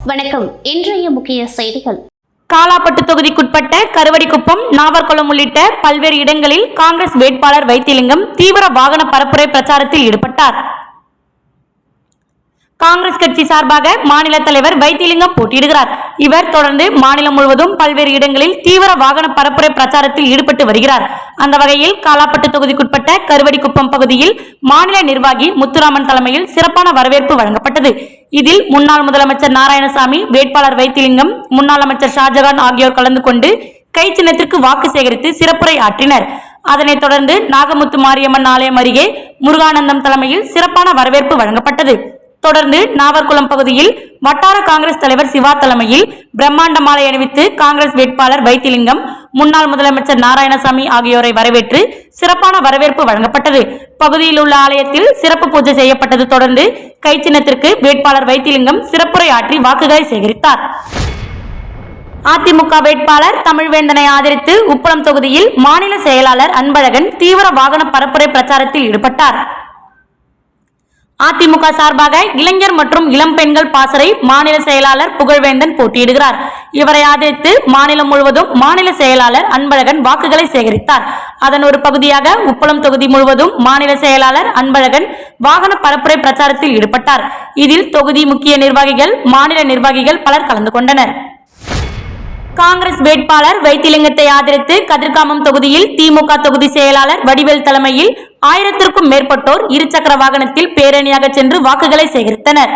வணக்கம். இன்றைய முக்கிய செய்திகள். காலாப்பட்டு தொகுதிக்குட்பட்ட கருவடிக்குப்பம், நாவர்குளம் உள்ளிட்ட பல்வேறு இடங்களில் காங்கிரஸ் வேட்பாளர் வைத்திலிங்கம் தீவிர வாகன பரப்புரை பிரச்சாரத்தில் ஈடுபட்டார். காங்கிரஸ் கட்சி சார்பாக மாநில தலைவர் வைத்திலிங்கம் போட்டியிடுகிறார். இவர் தொடர்ந்து மாநிலம் முழுவதும் பல்வேறு இடங்களில் தீவிர வாகன பரப்புரை பிரச்சாரத்தில் ஈடுபட்டு வருகிறார். அந்த வகையில் காலாப்பட்டு தொகுதிக்குட்பட்ட கருவடிக்குப்பம் பகுதியில் மாநில நிர்வாகி முத்துராமன் தலைமையில் சிறப்பான வரவேற்பு வழங்கப்பட்டது. இதில் முன்னாள் முதலமைச்சர் நாராயணசாமி, வேட்பாளர் வைத்திலிங்கம், முன்னாள் அமைச்சர் ஷாஜகான் ஆகியோர் கலந்து கொண்டு கை சின்னத்திற்கு வாக்கு சேகரித்து சிறப்புரை ஆற்றினர். அதனைத் தொடர்ந்து நாகமுத்து மாரியம்மன் ஆலயம் அருகே முருகானந்தம் தலைமையில் சிறப்பான வரவேற்பு வழங்கப்பட்டது. தொடர்ந்து நாவர்குளம் பகுதியில் வட்டார காங்கிரஸ் தலைவர் சிவா தலைமையில் பிரம்மாண்ட மாலை அணிவித்து காங்கிரஸ் வேட்பாளர் வைத்திலிங்கம், முன்னாள் முதலமைச்சர் நாராயணசாமி ஆகியோரை வரவேற்று சிறப்பான வரவேற்பு வழங்கப்பட்டது. பகுதியில் உள்ள ஆலயத்தில் சிறப்பு பூஜை செய்யப்பட்டது. தொடர்ந்து கை சின்னத்திற்கு வேட்பாளர் வைத்திலிங்கம் சிறப்புரை ஆற்றி வாக்குகளை சேகரித்தார். அதிமுக வேட்பாளர் தமிழ்வேந்தனை ஆதரித்து உப்பளம் தொகுதியில் மாநில செயலாளர் அன்பழகன் தீவிர வாகன பரப்புரை பிரச்சாரத்தில் ஈடுபட்டார். அதிமுக சார்பாக இளைஞர் மற்றும் இளம் பெண்கள் பாசறை மாநில செயலாளர் புகழ்வேந்தன் போட்டியிடுகிறார். இவரை ஆதரித்து மாநிலம் முழுவதும் மாநில செயலாளர் அன்பழகன் வாக்குகளை சேகரித்தார். அதன் ஒரு பகுதியாக உப்பளம் தொகுதி முழுவதும் மாநில செயலாளர் அன்பழகன் வாகன பரப்புரை பிரச்சாரத்தில் ஈடுபட்டார். இதில் தொகுதி முக்கிய நிர்வாகிகள், மாநில நிர்வாகிகள் பலர் கலந்து கொண்டனர். காங்கிரஸ் வேட்பாளர் வைத்திலிங்கத்தை ஆதரித்து கதிர்காமம் தொகுதியில் திமுக தொகுதி செயலாளர் வடிவேல் தலைமையில் 1000க்கும் மேற்பட்டோர் இருசக்கர வாகனத்தில் பேரணியாக சென்று வாக்குகளை சேகரித்தனர்.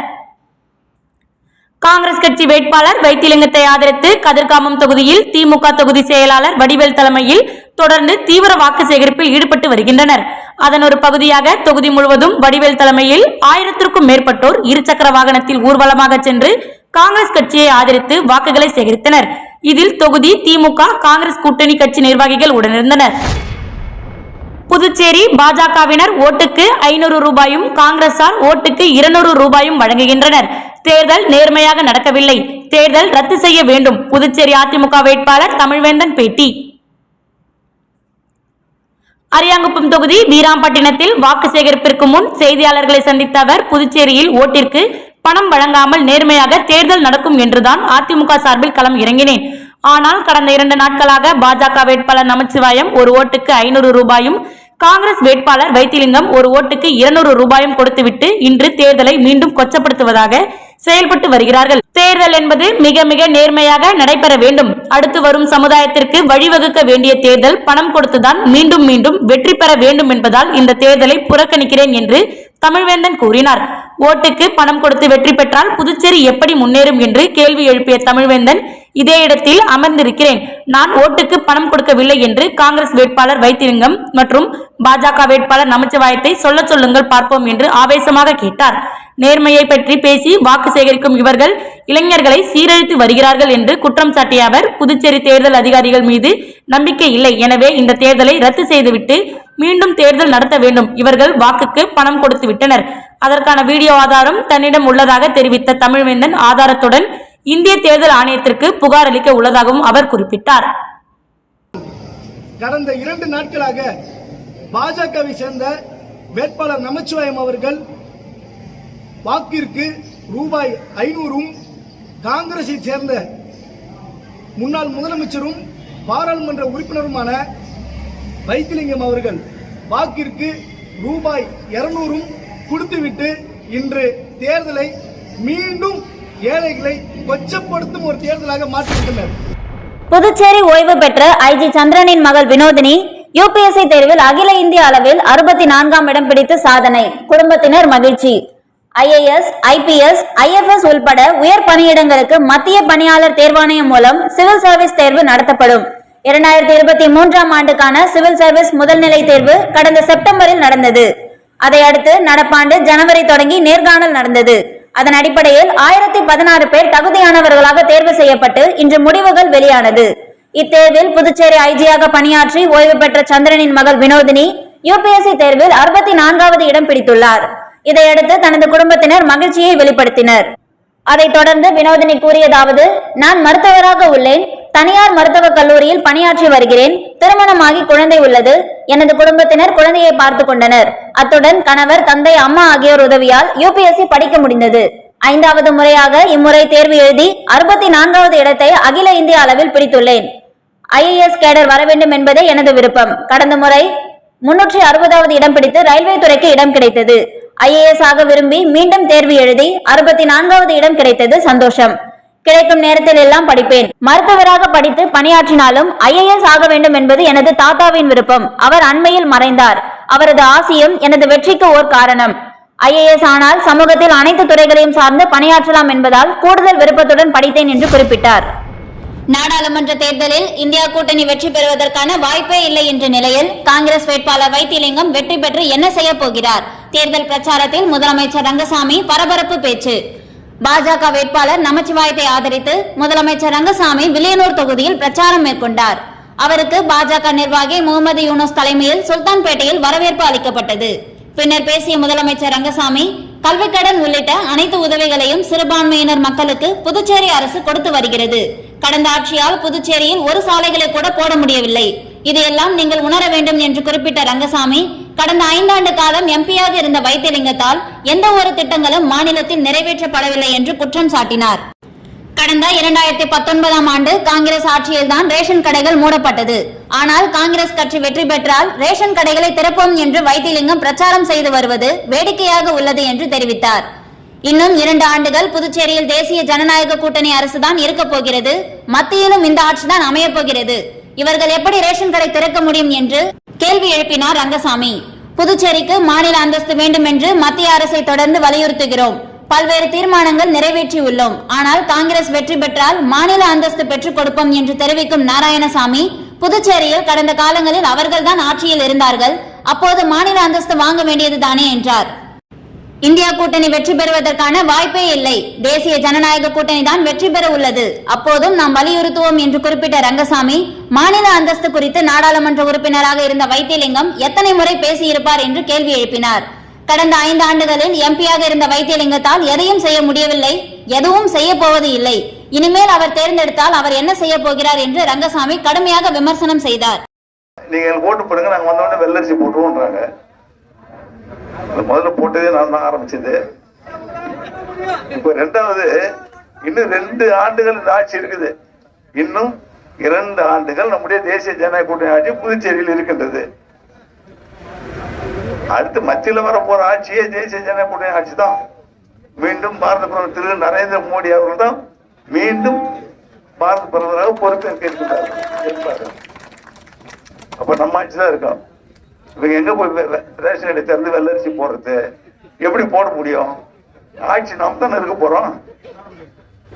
காங்கிரஸ் கட்சி வேட்பாளர் வைத்திலிங்கத்தை ஆதரித்து கதிர்காமம் தொகுதியில் திமுக தொகுதி செயலாளர் வடிவேல் தலைமையில் தொடர்ந்து தீவிர வாக்கு சேகரிப்பில் ஈடுபட்டு வருகின்றனர். அதன் ஒரு பகுதியாக தொகுதி முழுவதும் வடிவேல் தலைமையில் 1000க்கும் மேற்பட்டோர் இருசக்கர வாகனத்தில் ஊர்வலமாக சென்று காங்கிரஸ் கட்சியை ஆதரித்து வாக்குகளை சேகரித்தனர். இதில் தொகுதி திமுக, காங்கிரஸ் கூட்டணி கட்சி நிர்வாகிகள் உடனிருந்தனர். புதுச்சேரி பாஜகவினர் ஓட்டுக்கு 500 ரூபாயும், காங்கிரசார் ஓட்டுக்கு 200 ரூபாயும் வழங்குகின்றனர். தேர்தல் நேர்மையாக நடக்கவில்லை, தேர்தல் ரத்து செய்ய வேண்டும். புதுச்சேரி அதிமுக வேட்பாளர் தமிழ்வேந்தன் பேட்டி. அரியாங்குப்பம் தொகுதி வீராம்பட்டினத்தில் வாக்கு சேகரிப்பிற்கு முன் செய்தியாளர்களை சந்தித்த அவர், புதுச்சேரியில் ஓட்டிற்கு பணம் வழங்காமல் நேர்மையாக தேர்தல் நடக்கும் என்றுதான் அதிமுக சார்பில் களம் இறங்கினேன். ஆனால் கடந்த 2 நாட்களாக பாஜக வேட்பாளர் நமச்சிவாயம் ஒரு ஓட்டுக்கு 500 ரூபாயும், காங்கிரஸ் வேட்பாளர் வைத்திலிங்கம் ஒரு ஓட்டுக்கு 200 ரூபாயும் கொடுத்துவிட்டு இன்று தேர்தலை மீண்டும் கொச்சப்படுத்துவதாக செயல்பட்டு வருகிறார்கள். தேர்தல் என்பது மிக மிக நேர்மையாக நடைபெற வேண்டும். அடுத்து வரும் சமுதாயத்திற்கு வழிவகுக்க வேண்டிய தேர்தல் பணம் கொடுத்துதான் மீண்டும் மீண்டும் வெற்றி பெற வேண்டும் என்பதால் இந்த தேர்தலை புறக்கணிக்கிறேன் என்று தமிழ்வேந்தன் கூறினார். ஓட்டுக்கு பணம் கொடுத்து வெற்றி பெற்றால் புதுச்சேரி எப்படி முன்னேறும் என்று கேள்வி எழுப்பிய தமிழ்வேந்தன், இதே இடத்தில் அமர்ந்திருக்கிறேன், நான் ஓட்டுக்கு பணம் கொடுக்கவில்லை என்று காங்கிரஸ் வேட்பாளர் வைத்திலிங்கம் மற்றும் பாஜக வேட்பாளர் நமச்சிவாயத்தை சொல்ல சொல்லுங்கள் பார்ப்போம் என்று ஆவேசமாக கேட்டார். நேர்மையை பற்றி பேசி வாக்கு சேகரிக்கும் இவர்கள் இளைஞர்களை சீரழித்து வருகிறார்கள் என்று குற்றம் சாட்டிய அவர், புதுச்சேரி தேர்தல் அதிகாரிகள் மீது நம்பிக்கை இல்லை, எனவே இந்த தேர்தலை ரத்து செய்துவிட்டு மீண்டும் தேர்தல் நடத்த வேண்டும். இவர்கள் வாக்குக்கு பணம் கொடுத்து விட்டனர். அதற்கான வீடியோ ஆதாரம் தன்னிடம் உள்ளதாக தெரிவித்த தமிழ்வேந்தன், ஆதாரத்துடன் இந்திய தேர்தல் ஆணையத்திற்கு புகார் அளிக்க உள்ளதாகவும் அவர் குறிப்பிட்டார். கடந்த 2 நாட்களாக பாஜகவை சேர்ந்த வேட்பாளர் நமச்சிவாயம் அவர்கள் வாக்கிற்கு ரூபாய் 500ம், காங்கிரஸை சேர்ந்த முன்னாள் முதலமைச்சரும் பாராளுமன்ற உறுப்பினருமான வைத்திலிங்கம் அவர்கள் வாக்கிற்கு ரூபாய் 200ம் கொடுத்துவிட்டு இன்று தேர்தலை மீண்டும் ஏழைகளை கொச்சப்படுத்தும் ஒரு தேர்தலாக மாற்றிவிட்டனர். புதுச்சேரி ஓய்வு பெற்ற ஐஜி சந்திரனின் மகள் வினோதினி யுபிஎஸ்சி தேர்வில் அகில இந்திய அளவில் 64ஆம் இடம் பிடித்து சாதனை. குடும்பத்தினர் மகிழ்ச்சி. IAS, IPS, IFS உள்பட உயர் பணியிடங்களுக்கு மத்திய பணியாளர் தேர்வாணையம் மூலம் சிவில் சர்வீஸ் தேர்வு நடத்தப்படும். 2023ஆம் ஆண்டுக்கான சிவில் சர்வீஸ் முதல்நிலை தேர்வு கடந்த செப்டம்பரில் நடந்தது. அதையடுத்து நடப்பாண்டு ஜனவரி தொடங்கி நேர்காணல் நடந்தது. அதன் அடிப்படையில் 1016 பேர் தகுதியானவர்களாக தேர்வு செய்யப்பட்டு இன்று முடிவுகள் வெளியானது. இத்தேர்வில் புதுச்சேரி ஐஜியாக பணியாற்றி ஓய்வு பெற்ற சந்திரனின் மகள் வினோதினி யுபிஎஸ்சி தேர்வில் 64வது இடம் பிடித்துள்ளார். இதையடுத்து தனது குடும்பத்தினர் மகிழ்ச்சியை வெளிப்படுத்தினர். அதைத் தொடர்ந்து வினோதினி கூறியதாவது, நான் மருத்துவராக உள்ளேன், தனியார் மருத்துவக் கல்லூரியில் பணியாற்றி வருகிறேன், திருமணமாகி குழந்தை உள்ளது, எனது குடும்பத்தினர் குழந்தையை பார்த்து கொண்டனர். அத்துடன் கணவர், தந்தை, அம்மா ஆகியோர் உதவியால் யுபிஎஸ்சி படிக்க முடிந்தது. 5வது முறையாக இம்முறை தேர்வு எழுதி 64வது இடத்தை அகில இந்திய அளவில் பிடித்துள்ளேன். IAS கேடர் வர வேண்டும் என்பதே எனது விருப்பம். கடந்த முறை 360வது இடம் பிடித்து ரயில்வே துறைக்கு இடம் கிடைத்தது. IAS ஆக விரும்பி மீண்டும் தேர்வு எழுதி 64வது இடம் கிடைத்தது சந்தோஷம். கிடைக்கும் நேரத்தில் எல்லாம் படிப்பேன். மருத்துவராக படித்து பணியாற்றினாலும் IAS ஆக வேண்டும் என்பது எனது தாத்தாவின் விருப்பம். அவர் அண்மையில் மறைந்தார். அவரது ஆசியும் எனது வெற்றிக்கு ஓர் காரணம். IAS ஆனால் சமூகத்தில் அனைத்து துறைகளையும் சார்ந்து பணியாற்றலாம் என்பதால் கூடுதல் விருப்பத்துடன் படித்தேன் என்று குறிப்பிட்டார். நாடாளுமன்ற தேர்தலில் இந்தியா கூட்டணி வெற்றி பெறுவதற்கான வாய்ப்பே இல்லை என்ற நிலையில் காங்கிரஸ் வேட்பாளர் வைத்திலிங்கம் வெற்றி பெற்று என்ன செய்ய போகிறார்? தேர்தல் பிரச்சாரத்தில் முதலமைச்சர் ரங்கசாமி பரபரப்பு பேச்சு. பாஜக வேட்பாளர் நமச்சிவாயத்தை ஆதரித்து முதலமைச்சர் ரங்கசாமி வில்லியனூர் தொகுதியில் பிரச்சாரம் மேற்கொண்டார். அவருக்கு பாஜக நிர்வாகி முகமது யூனுஸ் தலைமையில் சுல்தான்பேட்டையில் வரவேற்பு அளிக்கப்பட்டது. பின்னர் பேசிய முதலமைச்சர் ரங்கசாமி, கல்விக்கடன் உள்ளிட்ட அனைத்து உதவிகளையும் சிறுபான்மையினர் மக்களுக்கு புதுச்சேரி அரசு கொடுத்து வருகிறது. கடந்த ஆட்சியால் புதுச்சேரியில் ஒரு சாலைகளை கூட போட முடியவில்லை. இதையெல்லாம் நீங்கள் உணர வேண்டும் என்று குறிப்பிட்ட ரங்கசாமி, கடந்த 5 ஆண்டு காலம் எம்பியாக இருந்த வைத்திலிங்கத்தால் எந்த ஒரு திட்டங்களும் மாநிலத்தில் நிறைவேற்றப்படவில்லை என்று குற்றம் சாட்டினார். கடந்த 2019ஆம் ஆண்டு காங்கிரஸ் ஆட்சியில்தான் ரேஷன் கடைகள் மூடப்பட்டது. ஆனால் காங்கிரஸ் கட்சி வெற்றி பெற்றால் ரேஷன் கடைகளை திறப்போம் என்று வைத்திலிங்கம் பிரச்சாரம் செய்து வருவது வேடிக்கையாக உள்ளது என்று தெரிவித்தார். இன்னும் 2 ஆண்டுகள் புதுச்சேரியில் தேசிய ஜனநாயக கூட்டணி அரசுதான் இருக்க போகிறது. மத்தியிலும் இந்த ஆட்சிதான் அமையப் போகிறது. இவர்கள் எப்படி ரேஷன் கடை திறக்க முடியும் என்று கேள்வி எழுப்பினார் ரங்கசாமி. புதுச்சேரிக்கு மாநில அந்தஸ்து வேண்டும் என்று மத்திய அரசை தொடர்ந்து வலியுறுத்துகிறோம். பல்வேறு தீர்மானங்கள் நிறைவேற்றியுள்ளோம். ஆனால் காங்கிரஸ் வெற்றி பெற்றால் மாநில அந்தஸ்து பெற்றுக் கொடுப்போம் என்று தெரிவிக்கும் நாராயணசாமி, புதுச்சேரியில் கடந்த காலங்களில் அவர்கள்தான் ஆட்சியில் இருந்தார்கள். அப்போது மாநில அந்தஸ்து வாங்க வேண்டியதுதானே என்றார். இந்தியா கூட்டணி வெற்றி பெறுவதற்கான வாய்ப்பே இல்லை. தேசிய ஜனநாயக கூட்டணி தான் வெற்றி பெற உள்ளது. அப்போதும் நாம் வலியுறுத்துவோம் என்று குறிப்பிட்ட ரங்கசாமி, மாநில அந்தஸ்து குறித்து நாடாளுமன்ற உறுப்பினராக இருந்த வைத்திலிங்கம் எத்தனை முறை பேசியிருப்பார் என்று கேள்வி எழுப்பினார். கடந்த 5 ஆண்டுகளில் எம்பியாக இருந்த வைத்திலிங்கத்தால் எதையும் செய்ய முடியவில்லை, எதுவும் செய்ய போவது இல்லை. இனிமேல் அவர் தேர்ந்தெடுத்தால் அவர் என்ன செய்ய போகிறார் என்று ரங்கசாமி கடுமையாக விமர்சனம் செய்தார். நீங்கள் ஓட்டு போடுங்க, நாங்க வந்தோடனே வெள்ளரிசி போட்டுருவோன்றாங்க. முதல்ல போட்டதே நான் தான் ஆரம்பிச்சது. இப்ப 2வது, இன்னும் 2 ஆண்டுகள் இந்த ஆட்சி இருக்குது. இன்னும் 2 ஆண்டுகள் நம்முடைய தேசிய ஜனநாயக கூட்டணி ஆட்சி புதுச்சேரியில் இருக்கின்றது. அடுத்து மத்தியில் வர போற ஆட்சியே தேசிய ஜனநாயக கூட்டணி ஆட்சி தான். மீண்டும் பாரத பிரதமர் திரு நரேந்திர மோடி அவர்கள் தான் மீண்டும் பாரத பிரதமராக பொறுப்பேற்க இருக்கிறார். அப்ப நம்ம ஆட்சி தான் இருக்கோம். இவங்க எங்க போய் ரேஷன் கடை திறந்து வெள்ளரிசி போடுறது? எப்படி போட முடியும்? ஆட்சி நாம தானே இருக்க போறோம்.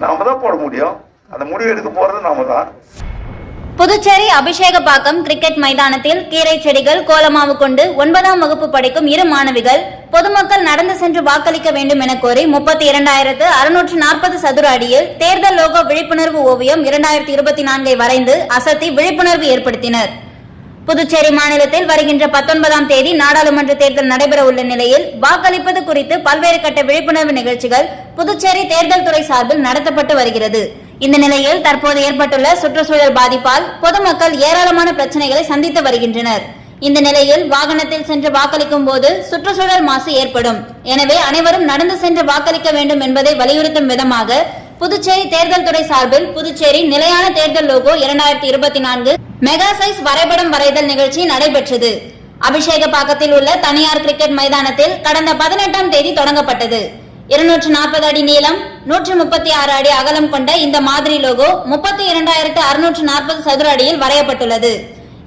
நாம தான் போட முடியும். அந்த முடிவு எடுக்க போறது நாம தான். புதுச்சேரி அபிஷேகப்பாக்கம் கிரிக்கெட் மைதானத்தில் கீரை செடிகள் கோலமாவு கொண்டு 9ஆம் வகுப்பு படிக்கும் 2 மாணவிகள் பொதுமக்கள் நடந்து சென்று வாக்களிக்க வேண்டும் என கோரி 32,640 சதுர அடியில் தேர்தல் லோகோ விழிப்புணர்வு ஓவியம் 2024 வரைந்து அசத்தி விழிப்புணர்வு ஏற்படுத்தினர். புதுச்சேரி மாநிலத்தில் வருகின்ற 19ஆம் தேதி நாடாளுமன்ற தேர்தல் நடைபெற உள்ள நிலையில் வாக்களிப்பது குறித்து பல்வேறு கட்ட விழிப்புணர்வு நிகழ்ச்சிகள் புதுச்சேரி தேர்தல் துறை சார்பில் நடத்தப்பட்டு வருகிறது. இந்த நிலையில் தற்போது ஏற்பட்டுள்ள சுற்றுச்சூழல் பாதிப்பால் பொதுமக்கள் ஏராளமான பிரச்சனைகளை சந்தித்து வருகின்றனர். இந்த நிலையில் வாகனத்தில் சென்று வாக்களிக்கும் போது சுற்றுச்சூழல் மாசு ஏற்படும். எனவே அனைவரும் நடந்து சென்று வாக்களிக்க வேண்டும் என்பதை வலியுறுத்தும் விதமாக புதுச்சேரி தேர்தல் துறை சார்பில் புதுச்சேரி நிலையான தேர்தல் லோகோ 2024 மெகா சைஸ் வரைபடம் வரைதல் நிகழ்ச்சி நடைபெற்றது. அபிஷேகப்பாக்கத்தில் உள்ள தனியார் கிரிக்கெட் மைதானத்தில் கடந்த 18ஆம் தேதி தொடங்கப்பட்டது. 240 அடி நீளம், 136 அடி அகலம் கொண்ட இந்த மாதிரி லோகோ 32,640 சதுர அடியில் வரையப்பட்டுள்ளது.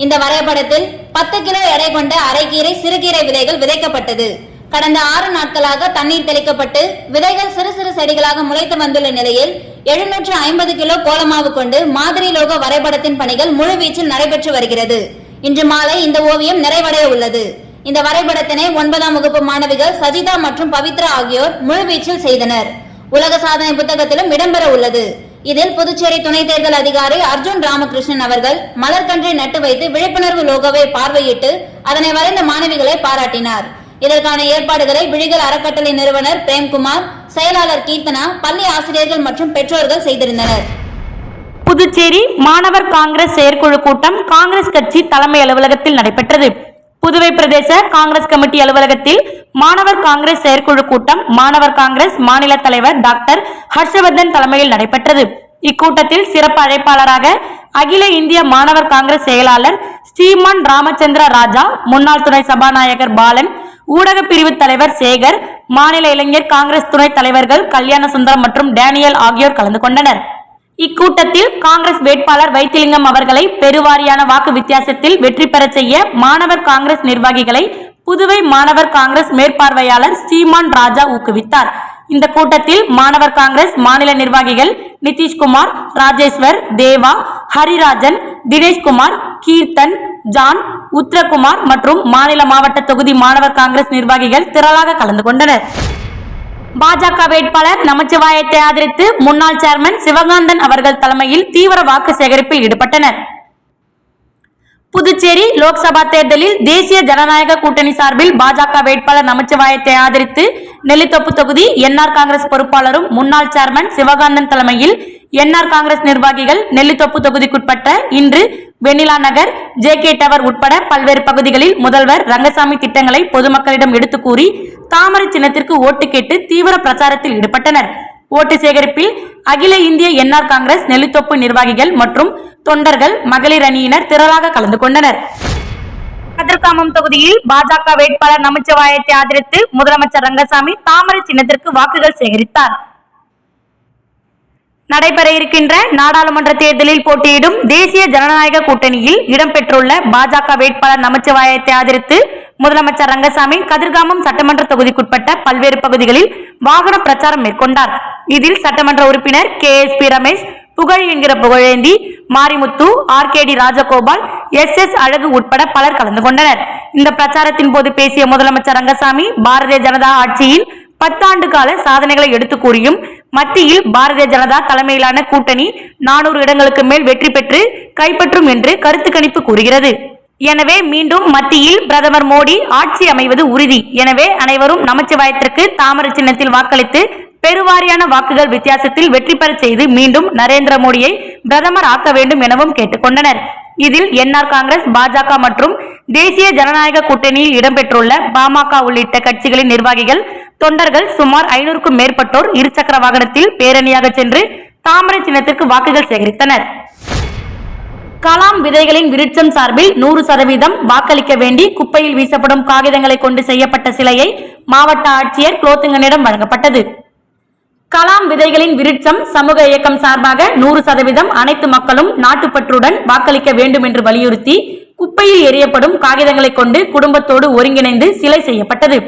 இந்த வரைபடத்தில் 10 கிலோ எடை கொண்ட அரைக்கீரை, சிறுகீரை விதைகள் விதைக்கப்பட்டது. கடந்த 6 நாட்களாக தண்ணீர் தெளிக்கப்பட்டு விதைகள் சிறு சிறு செடிகளாக முளைத்து வந்துள்ள நிலையில் 750 கிலோ கோலமாவு கொண்டு மாதிரி லோகோ வரைபடத்தின் பணிகள் முழுவீச்சில் நடைபெற்று வருகிறது. இன்று மாலை இந்த ஓவியம் நிறைவடைய உள்ளது. இந்த வரைபடத்தினை 9ஆம் வகுப்பு மாணவிகள் சஜிதா மற்றும் பவித்ரா ஆகியோர் முழுவீச்சில் செய்தனர். உலக சாதனை புத்தகத்திலும் இடம்பெற உள்ளது. இதில் புதுச்சேரி துணை தேர்தல் அதிகாரி அர்ஜுன் ராமகிருஷ்ணன் அவர்கள் மலர்கன்றை நட்டு வைத்து விழிப்புணர்வு லோகோவை பார்வையிட்டு அதனை வரைந்த மாணவிகளை பாராட்டினார். இதற்கான ஏற்பாடுகளை விழிகள் அறக்கட்டளை நிறுவனர் பிரேம்குமார், செயலாளர் கீர்த்தனா, பள்ளி ஆசிரியர்கள் மற்றும் பெற்றோர்கள் செய்திருந்தனர். புதுச்சேரி மாணவர் காங்கிரஸ் செயற்குழு கூட்டம் காங்கிரஸ் கட்சி தலைமை அலுவலகத்தில் நடைபெற்றது. புதுவை பிரதேச காங்கிரஸ் கமிட்டி அலுவலகத்தில் மாணவர் காங்கிரஸ் செயற்குழு கூட்டம் மாணவர் காங்கிரஸ் மாநில தலைவர் டாக்டர் ஹர்ஷவர்தன் தலைமையில் நடைபெற்றது. இக்கூட்டத்தில் சிறப்பு அழைப்பாளராக அகில இந்திய மாணவர் காங்கிரஸ் செயலாளர் ஸ்ரீமான் ராமச்சந்திர ராஜா, முன்னாள் துணை சபாநாயகர் பாலன், ஊடக பிரிவு தலைவர் சேகர், மாநில இளைஞர் காங்கிரஸ் துணைத் தலைவர்கள் கல்யாண சுந்தரம் மற்றும் டேனியல் ஆகியோர் கலந்து கொண்டனர். இக்கூட்டத்தில் காங்கிரஸ் வேட்பாளர் வைத்திலிங்கம் அவர்களை பெருவாரியான வாக்கு வித்தியாசத்தில் வெற்றி பெற செய்ய மாணவர் காங்கிரஸ் நிர்வாகிகளை புதுவை மாணவர் காங்கிரஸ் மேற்பார்வையாளர் ஸ்ரீமான் ராஜா ஊக்குவித்தார். இந்த கூட்டத்தில் மாணவர் காங்கிரஸ் மாநில நிர்வாகிகள் நிதிஷ்குமார், ராஜேஸ்வர், தேவா, ஹரிராஜன், தினேஷ்குமார், கீர்த்தன், ஜான், உத்தரகுமார் மற்றும் மாநில மாவட்ட தொகுதி மாணவர் காங்கிரஸ் நிர்வாகிகள் திரளாக கலந்து கொண்டனர். பாஜக வேட்பாளர் நமச்சிவாயத்தை ஆதரித்து முன்னாள் சேர்மன் சிவகாந்தன் அவர்கள் தலைமையில் தீவிர வாக்கு சேகரிப்பில் ஈடுபட்டனர். புதுச்சேரி லோக்சபா தேர்தலில் தேசிய ஜனநாயக கூட்டணி சார்பில் பாஜக வேட்பாளர் நமச்சிவாயத்தை ஆதரித்து நெல்லித்தோப்பு தொகுதி என்ஆர் காங்கிரஸ் பொறுப்பாளரும் முன்னாள் சேர்மன் சிவகாந்தன் தலைமையில் என்ஆர் காங்கிரஸ் நிர்வாகிகள் நெல்லித்தோப்பு தொகுதிக்குட்பட்ட இன்று வெண்ணிலா நகர், ஜே.கே. டவர் உட்பட பல்வேறு பகுதிகளில் முதல்வர் ரங்கசாமி திட்டங்களை பொதுமக்களிடம் எடுத்து கூறி தாமரை சின்னத்திற்கு ஓட்டு கேட்டு தீவிர பிரச்சாரத்தில் ஈடுபட்டனர். ஓட்டு சேகரிப்பில் அகில இந்திய என்ஆர் காங்கிரஸ் நெல்லித்தோப்பு நிர்வாகிகள் மற்றும் தொண்டர்கள், மகளிர் அணியினர் திரளாக கலந்து கொண்டனர். கதிர்காமம் தொகுதியில் பாஜக வேட்பாளர் நமச்சிவாயத்தை ஆதரித்து முதலமைச்சர் ரங்கசாமி தாமரை சின்னத்திற்கு வாக்குகள் சேகரித்தார். நடைபெற இருக்கின்ற நாடாளுமன்ற தேர்தலில் போட்டியிடும் தேசிய ஜனநாயக கூட்டணியில் இடம்பெற்றுள்ள பாஜக வேட்பாளர் நமச்சிவாயத்தை ஆதரித்து முதலமைச்சர் ரங்கசாமி கதிர்காமம் சட்டமன்ற தொகுதிக்குட்பட்ட பல்வேறு பகுதிகளில் வாகன பிரச்சாரம் மேற்கொண்டார். இதில் சட்டமன்ற உறுப்பினர் KSP ரமேஷ், புகழ் என்கிற புகழேந்தி, மாரிமுத்து, RKD ராஜகோபால், SS அழகு உட்பட பலர் கலந்து கொண்டனர். இந்த பிரச்சாரத்தின் போது பேசிய முதலமைச்சர் ரங்கசாமி பாரதிய ஜனதா ஆட்சியில் 10 ஆண்டு கால சாதனைகளை எடுத்து கூறியும் மத்தியில் பாரதிய ஜனதா தலைமையிலான கூட்டணி 400 இடங்களுக்கு மேல் வெற்றி பெற்று கைப்பற்றும் என்று கருத்து கணிப்பு கூறுகிறது. எனவே மீண்டும் மத்தியில் பிரதமர் மோடி ஆட்சி அமைவது உறுதி. எனவே அனைவரும் நமச்சிவாயத்திற்கு தாமரை சின்னத்தில் வாக்களித்து பெருவாரியான வாக்குகள் வித்தியாசத்தில் வெற்றி பெற செய்து மீண்டும் நரேந்திர மோடியை பிரதமர் ஆக்க வேண்டும் எனவும் கேட்டுக்கொண்டனர். இதில் என்ஆர் காங்கிரஸ், பாஜக மற்றும் தேசிய ஜனநாயக கூட்டணியில் இடம்பெற்றுள்ள பாமக உள்ளிட்ட கட்சிகளின் நிர்வாகிகள், தொண்டர்கள் சுமார் 500க்கும் மேற்பட்டோர் இருசக்கர வாகனத்தில் பேரணியாக சென்று தாமரை சின்னத்திற்கு வாக்குகள் சேகரித்தனர். கலாம் விதைகளின் விருட்சம் சார்பில் 100% வாக்களிக்க வேண்டி குப்பையில் வீசப்படும் காகிதங்களை கொண்டு செய்யப்பட்ட சிலையை மாவட்ட ஆட்சியர் குலோத்துங்கனிடம் வழங்கப்பட்டது. கலாம் விதைகளின் விருட்சம் சமூக இயக்கம் சார்பாக 100% அனைத்து மக்களும் நாட்டுப்பற்றுடன் வாக்களிக்க வேண்டும் என்று வலியுறுத்தி குப்பையில் எறியப்படும் காகிதங்களை கொண்டு குடும்பத்தோடு ஒருங்கிணைந்து சிலை செய்யப்பட்டது.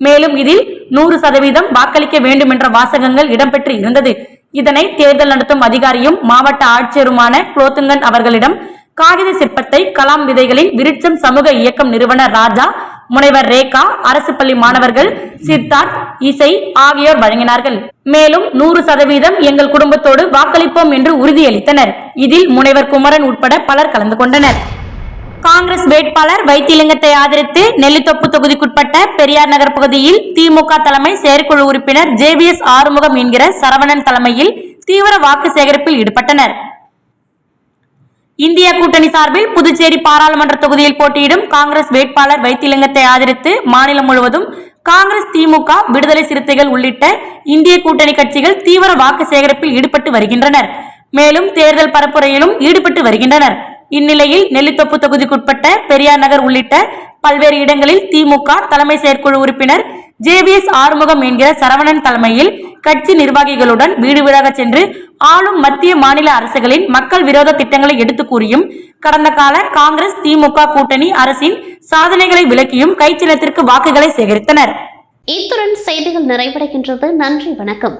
மேலும் இதில் 100% வாக்களிக்க வேண்டும் என்ற வாசகங்கள் இடம்பெற்று இருந்தது. இதனை தேர்தல் நடத்தும் அதிகாரியும் மாவட்ட ஆட்சியருமான குலோத்துங்கன் அவர்களிடம் காகித சிற்பத்தை கலாம் விதைகளின் விருட்சம் சமூக இயக்கம் நிறுவனர் ராஜா, முனைவர் ரேகா, அரசு பள்ளி மாணவர்கள் சித்தார்த், இசை ஆகியோர் வழங்கினார்கள். மேலும் 100% எங்கள் குடும்பத்தோடு வாக்களிப்போம் என்று உறுதியளித்தனர். இதில் முனைவர் குமரன் உட்பட பலர் கலந்து கொண்டனர். காங்கிரஸ் வேட்பாளர் வைத்திலிங்கத்தை ஆதரித்து நெல்லித்தோப்பு தொகுதிக்குட்பட்ட பெரியார் நகர் பகுதியில் திமுக தலைமை செயற்குழு உறுப்பினர் JVS ஆறுமுகம் என்கிற சரவணன் தலைமையில் தீவிர வாக்கு சேகரிப்பில் ஈடுபட்டனர். இந்திய கூட்டணி சார்பில் புதுச்சேரி பாராளுமன்ற தொகுதியில் போட்டியிடும் காங்கிரஸ் வேட்பாளர் வைத்திலிங்கத்தை ஆதரித்து மாநிலம் முழுவதும் காங்கிரஸ், திமுக, விடுதலை சிறுத்தைகள் உள்ளிட்ட இந்திய கூட்டணி கட்சிகள் தீவிர வாக்கு சேகரிப்பில் ஈடுபட்டு வருகின்றனர். மேலும் தேர்தல் பரப்புரையிலும் ஈடுபட்டு வருகின்றனர். இந்நிலையில் நெல்லித்தோப்பு தொகுதிக்குட்பட்ட பெரியார் நகர் உள்ளிட்ட பல்வேறு இடங்களில் திமுக தலைமை செயற்குழு உறுப்பினர் JVS ஆறுமுகம் என்கிற சரவணன் தலைமையில் கட்சி நிர்வாகிகளுடன் வீடு வீடாக சென்று ஆளும் மத்திய மாநில அரசுகளின் மக்கள் விரோத திட்டங்களை எடுத்து கூறியும் கடந்த கால காங்கிரஸ், திமுக கூட்டணி அரசின் சாதனைகளை விளக்கியும் கைச்சின்னத்திற்கு வாக்குகளை சேகரித்தனர். இத்துடன் செய்திகள் நிறைவடைகின்றது. நன்றி, வணக்கம்.